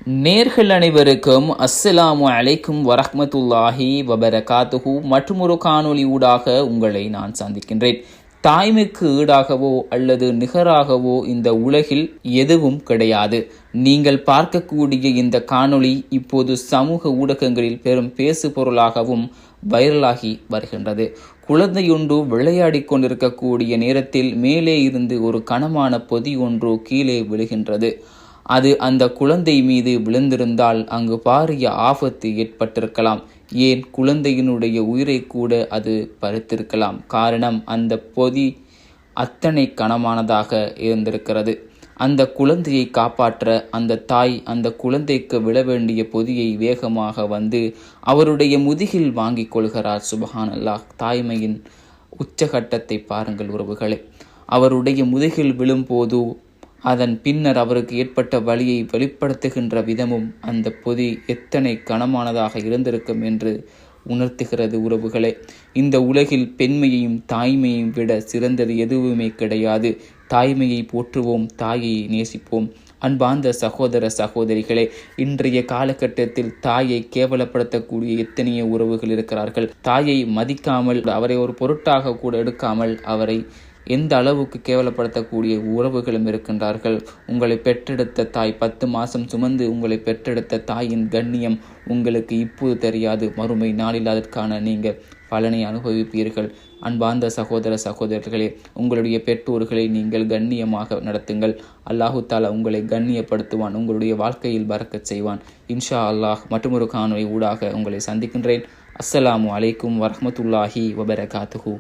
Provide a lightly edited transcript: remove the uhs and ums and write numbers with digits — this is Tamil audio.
நேர்கள் அனைவருக்கும் அஸ்ஸலாமு அலைக்கும் வரஹ்மத்துல்லாஹி வபரகாத்துஹு. மற்றுமொரு காணொளி ஊடாக உங்களை நான் சந்திக்கின்றேன். தாய்மைக்கு ஈடாகவோ அல்லது நிகராகவோ இந்த உலகில் எதுவும் கிடையாது. நீங்கள் பார்க்கக்கூடிய இந்த காணொளி இப்போது சமூக ஊடகங்களில் பெரும் பேசு பொருளாகவும் வைரலாகி வருகின்றது. குழந்தையொன்று விளையாடி கொண்டிருக்கக்கூடிய நேரத்தில் மேலே இருந்து ஒரு கனமான பொதி ஒன்று கீழே விழுகின்றது. அது அந்த குழந்தை மீது விழுந்திருந்தால் அங்கு பாரிய ஆபத்து ஏற்பட்டிருக்கலாம். ஏன் குழந்தையினுடைய உயிரை கூட அது பறித்திருக்கலாம். காரணம், அந்த பொதி அத்தனை கனமானதாக இருந்திருக்கிறது. அந்த குழந்தையை காப்பாற்ற அந்த தாய் அந்த குழந்தைக்கு விழ வேண்டிய பொதியை வேகமாக வந்து அவருடைய முதுகில் வாங்கிக் கொள்கிறார். சுபஹானல்லாஹ், தாய்மையின் உச்சகட்டத்தை பாருங்கள் உறவுகளே. அவருடைய முதுகில் விழும்போது அதன் பின்னர் அவருக்கு ஏற்பட்ட வலியை வெளிப்படுத்துகின்ற விதமும் அந்த பொதி எத்தனை கனமானதாக இருந்திருக்கும் என்று உணர்த்துகிறது உறவுகளே. இந்த உலகில் பெண்மையையும் தாய்மையையும் விட சிறந்தது எதுவுமே கிடையாது. தாய்மையை போற்றுவோம், தாயை நேசிப்போம். அன்பார்ந்த சகோதர சகோதரிகளே, இன்றைய காலகட்டத்தில் தாயை கேவலப்படுத்தக்கூடிய எத்தனையோ உறவுகள் இருக்கிறார்கள். தாயை மதிக்காமல், அவரை ஒரு பொருட்டாக கூட எடுக்காமல் அவரை எந்த அளவுக்கு கேவலப்படுத்தக்கூடிய உறவுகளும் இருக்கின்றார்கள். உங்களை பெற்றெடுத்த தாய், 10 மாதம் சுமந்து உங்களை பெற்றெடுத்த தாயின் கண்ணியம் உங்களுக்கு இப்போது தெரியாது. மறுமை நாளில் அதற்கான நீங்கள் பலனை அனுபவிப்பீர்கள். அன்பார்ந்த சகோதர சகோதரர்களே, உங்களுடைய பெற்றோர்களை நீங்கள் கண்ணியமாக நடத்துங்கள். அல்லாஹு தாலா உங்களை கண்ணியப்படுத்துவான், உங்களுடைய வாழ்க்கையில் பரக்கத் செய்வான். இன்ஷா அல்லாஹ் மற்றொரு காணொளி ஊடாக உங்களை சந்திக்கின்றேன். அஸ்ஸலாமு அலைக்கும் வரஹ்மத்துல்லாஹி வபரகாத்துஹு.